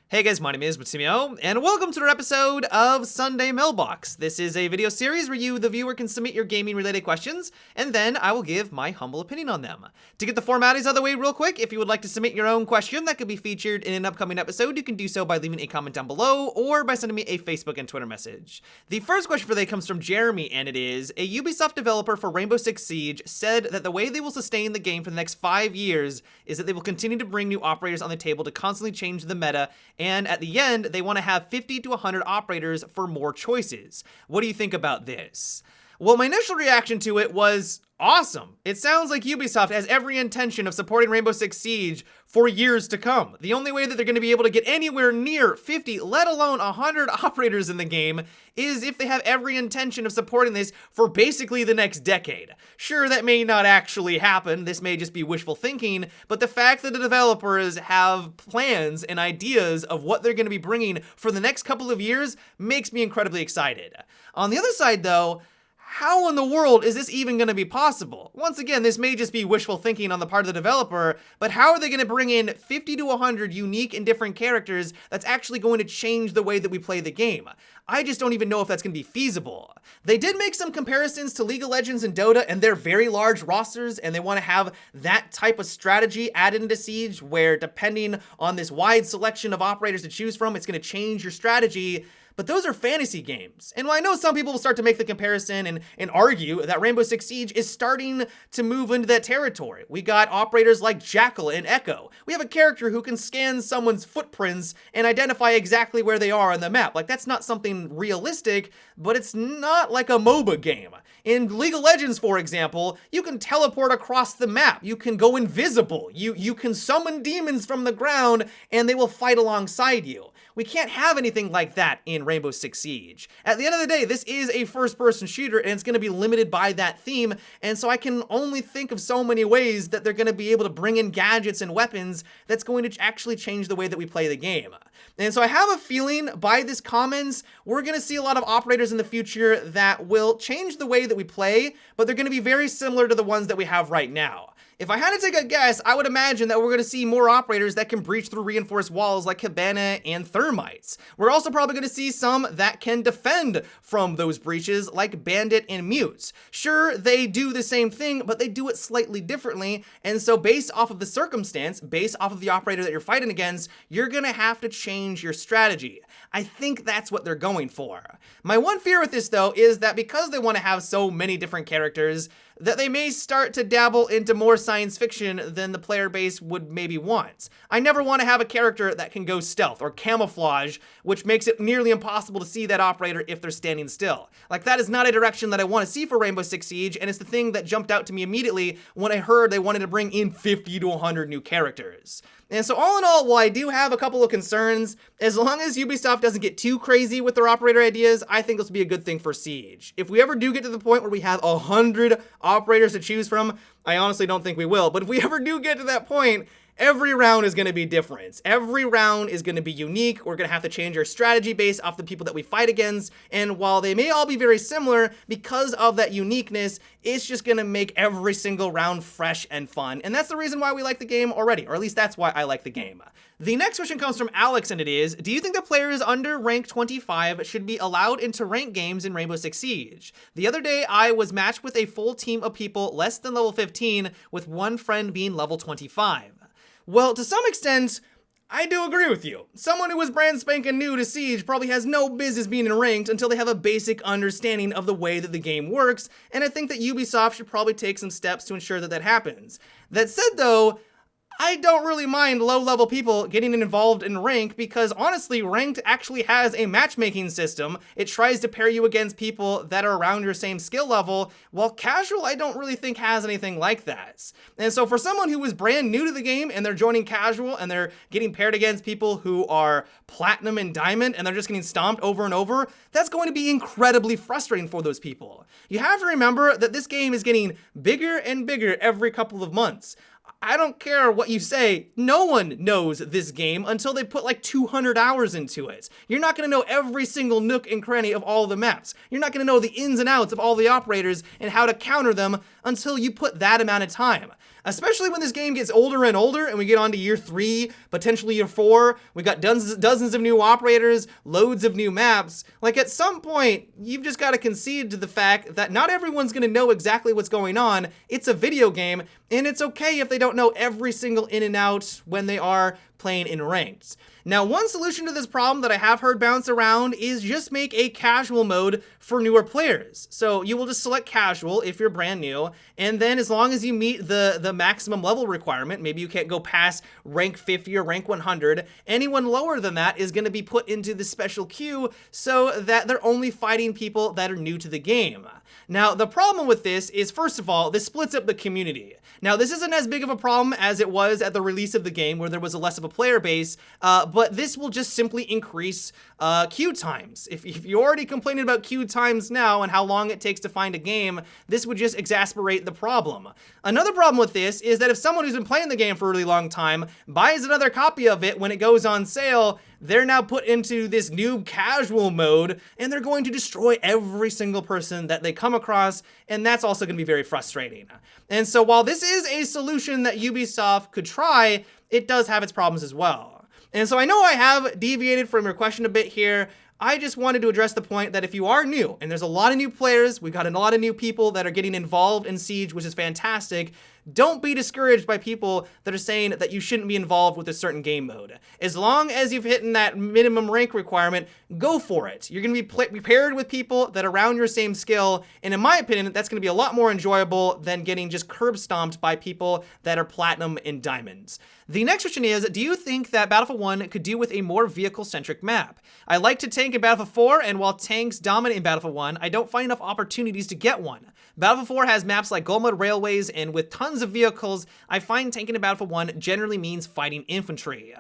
Hey guys, my name is Matimio, and welcome to another episode of Sunday Mailbox. This is a video series where you, the viewer, can submit your gaming-related questions, and then I will give my humble opinion on them. To get the formalities out of the way real quick, if you would like to submit your own question that could be featured in an upcoming episode, you can do so by leaving a comment down below, or by sending me a Facebook and Twitter message. The first question for today comes from Jeremy, and it is, a Ubisoft developer for Rainbow Six Siege said that the way they will sustain the game for the next 5 years is that they will continue to bring new operators on the table to constantly change the meta, and at the end, they want to have 50 to 100 operators for more choices. What do you think about this? Well, my initial reaction to it was awesome. It sounds like Ubisoft has every intention of supporting Rainbow Six Siege for years to come. The only way that they're going to be able to get anywhere near 50, let alone 100 operators in the game is if they have every intention of supporting this for basically the next decade. Sure, that may not actually happen. This may just be wishful thinking, but the fact that the developers have plans and ideas of what they're going to be bringing for the next couple of years makes me incredibly excited. On the other side, though, how in the world is this even going to be possible? Once again, this may just be wishful thinking on the part of the developer, but how are they going to bring in 50 to 100 unique and different characters that's actually going to change the way that we play the game? I just don't even know if that's going to be feasible. They did make some comparisons to League of Legends and Dota and their very large rosters, and they want to have that type of strategy added into Siege, where depending on this wide selection of operators to choose from, it's going to change your strategy. But those are fantasy games. And while I know some people will start to make the comparison and argue that Rainbow Six Siege is starting to move into that territory. We got operators like Jackal and Echo. We have a character who can scan someone's footprints and identify exactly where they are on the map. Like, that's not something realistic, but it's not like a MOBA game. In League of Legends, for example, you can teleport across the map. You can go invisible. You can summon demons from the ground and they will fight alongside you. We can't have anything like that in Rainbow Six Siege. At the end of the day, this is a first-person shooter, and it's going to be limited by that theme, and so I can only think of so many ways that they're going to be able to bring in gadgets and weapons that's going to actually change the way that we play the game. And so I have a feeling by this comments, we're going to see a lot of operators in the future that will change the way that we play, but they're going to be very similar to the ones that we have right now. If I had to take a guess, I would imagine that we're going to see more operators that can breach through reinforced walls like Cabana and Thermites. We're also probably going to see some that can defend from those breaches like Bandit and Mutes. Sure, they do the same thing, but they do it slightly differently, and so based off of the circumstance, based off of the operator that you're fighting against, you're going to have to change your strategy. I think that's what they're going for. My one fear with this, though, is that because they want to have so many different characters, that they may start to dabble into more science fiction than the player base would maybe want. I never want to have a character that can go stealth or camouflage, which makes it nearly impossible to see that operator if they're standing still. Like, that is not a direction that I want to see for Rainbow Six Siege, and it's the thing that jumped out to me immediately when I heard they wanted to bring in 50 to 100 new characters. And so all in all, while I do have a couple of concerns, as long as Ubisoft doesn't get too crazy with their operator ideas, I think this will be a good thing for Siege. If we ever do get to the point where we have 100 operators to choose from, I honestly don't think we will, but if we ever do get to that point, every round is going to be different. Every round is going to be unique. We're going to have to change our strategy based off the people that we fight against. And while they may all be very similar, because of that uniqueness, it's just going to make every single round fresh and fun. And that's the reason why we like the game already, or at least that's why I like the game. The next question comes from Alex, and it is, do you think that players under rank 25 should be allowed into ranked games in Rainbow Six Siege? The other day, I was matched with a full team of people less than level 15, with one friend being level 25. Well, to some extent, I do agree with you. Someone who is brand spanking new to Siege probably has no business being in ranked until they have a basic understanding of the way that the game works, and I think that Ubisoft should probably take some steps to ensure that that happens. That said, though, I don't really mind low-level people getting involved in rank because honestly, ranked actually has a matchmaking system. It tries to pair you against people that are around your same skill level, while casual I don't really think has anything like that. And so for someone who is brand new to the game and they're joining casual and they're getting paired against people who are platinum and diamond and they're just getting stomped over and over, that's going to be incredibly frustrating for those people. You have to remember that this game is getting bigger and bigger every couple of months. I don't care what you say, no one knows this game until they put like 200 hours into it. You're not going to know every single nook and cranny of all the maps. You're not going to know the ins and outs of all the operators and how to counter them until you put that amount of time. especially when this game gets older and older and we get on to year 3, potentially year 4. We got dozens of new operators, loads of new maps. Like, at some point, you've just got to concede to the fact that not everyone's going to know exactly what's going on. It's a video game, and it's okay if they don't know every single in and out when they are playing in ranked. Now, one solution to this problem that I have heard bounce around is just make a casual mode for newer players. So you will just select casual if you're brand new, and then as long as you meet the maximum level requirement, maybe you can't go past rank 50 or rank 100, anyone lower than that is going to be put into the special queue so that they're only fighting people that are new to the game. Now, the problem with this is, first of all, this splits up the community. Now, this isn't as big of a problem as it was at the release of the game where there was less of a player base, but this will just simply increase queue times. If you're already complaining about queue times now and how long it takes to find a game, this would just exacerbate the problem. Another problem with this is that if someone who's been playing the game for a really long time buys another copy of it when it goes on sale, they're now put into this new casual mode, and they're going to destroy every single person that they come across, and that's also going to be very frustrating. And so while this is a solution that Ubisoft could try, it does have its problems as well. And so I know I have deviated from your question a bit here. I just wanted to address the point that if you are new, and there's a lot of new players, we've got a lot of new people that are getting involved in Siege, which is fantastic, don't be discouraged by people that are saying that you shouldn't be involved with a certain game mode. As long as you've hit that minimum rank requirement, go for it. You're going to be paired with people that are around your same skill, and in my opinion, that's going to be a lot more enjoyable than getting just curb stomped by people that are platinum and diamonds. The next question is, do you think that Battlefield 1 could do with a more vehicle-centric map? I like to tank in Battlefield 4, and while tanks dominate in Battlefield 1, I don't find enough opportunities to get one. Battlefield 4 has maps like Gold Mode Railways, and with tons of vehicles, I find tanking in Battlefield 1 generally means fighting infantry.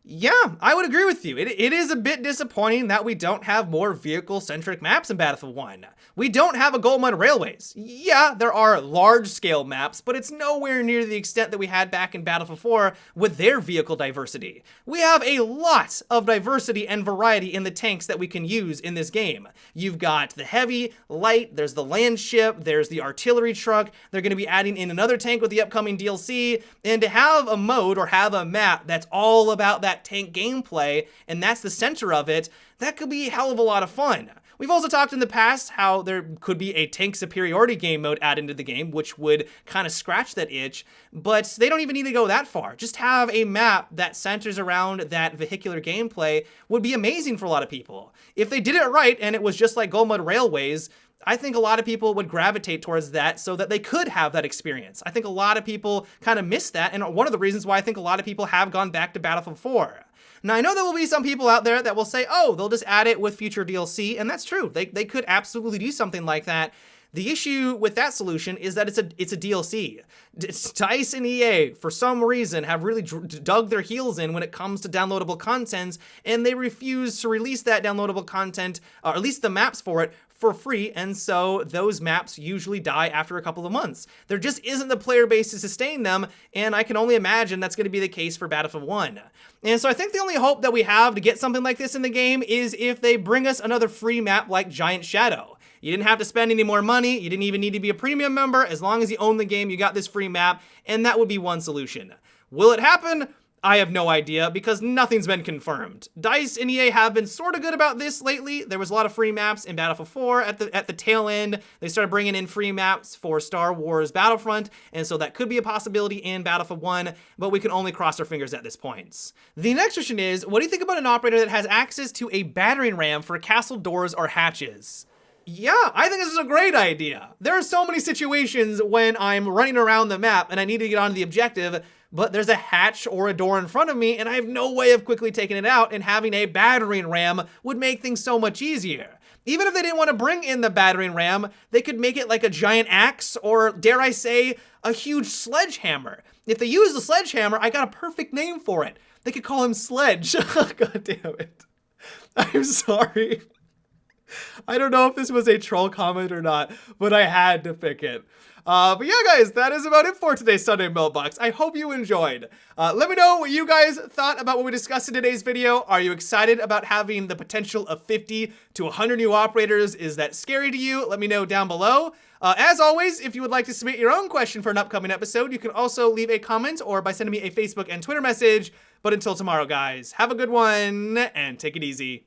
Yeah, I would agree with you. It is a bit disappointing that we don't have more vehicle-centric maps in Battlefield 1. We don't have a Gold Mine Railways. Yeah, there are large-scale maps, but it's nowhere near the extent that we had back in Battlefield 4 with their vehicle diversity. We have a lot of diversity and variety in the tanks that we can use in this game. You've got the heavy, light, there's the land ship, there's the artillery truck. They're going to be adding in another tank with the upcoming DLC, and to have a mode or have a map that's all about that tank gameplay, and that's the center of it, that could be a hell of a lot of fun. We've also talked in the past how there could be a tank superiority game mode added into the game, which would kind of scratch that itch, but they don't even need to go that far. Just have a map that centers around that vehicular gameplay would be amazing for a lot of people. If they did it right and it was just like Gold Mud Railways, I think a lot of people would gravitate towards that so that they could have that experience. I think a lot of people kind of miss that, and one of the reasons why I think a lot of people have gone back to Battlefield 4. Now, I know there will be some people out there that will say, oh, they'll just add it with future DLC, and that's true. They could absolutely do something like that. The issue with that solution is that it's a DLC. DICE and EA, for some reason, have really dug their heels in when it comes to downloadable content, and they refuse to release that downloadable content, or at least the maps for it, for free, and so those maps usually die after a couple of months. There just isn't the player base to sustain them, and I can only imagine that's going to be the case for Battlefield 1. And so I think the only hope that we have to get something like this in the game is if they bring us another free map like Giant Shadow. You didn't have to spend any more money, you didn't even need to be a premium member, as long as you own the game, you got this free map, and that would be one solution. Will it happen? I have no idea, because nothing's been confirmed. DICE and EA have been sort of good about this lately. There was a lot of free maps in Battlefield 4 at the tail end. They started bringing in free maps for Star Wars Battlefront, and so that could be a possibility in Battlefield 1, but we can only cross our fingers at this point. The next question is, what do you think about an operator that has access to a battering ram for castle doors or hatches? Yeah, I think this is a great idea. There are so many situations when I'm running around the map and I need to get onto the objective, but there's a hatch or a door in front of me and I have no way of quickly taking it out, and having a battering ram would make things so much easier. Even if they didn't want to bring in the battering ram, they could make it like a giant axe, or dare I say, a huge sledgehammer. If they use the sledgehammer, I got a perfect name for it. They could call him Sledge. God damn it. I'm sorry. I don't know if this was a troll comment or not, but I had to pick it. But yeah, guys, that is about it for today's Sunday Mailbox. I hope you enjoyed. Let me know what you guys thought about what we discussed in today's video. Are you excited about having the potential of 50 to 100 new operators? Is that scary to you? Let me know down below. As always, if you would like to submit your own question for an upcoming episode, you can also leave a comment or by sending me a Facebook and Twitter message. But until tomorrow, guys, have a good one and take it easy.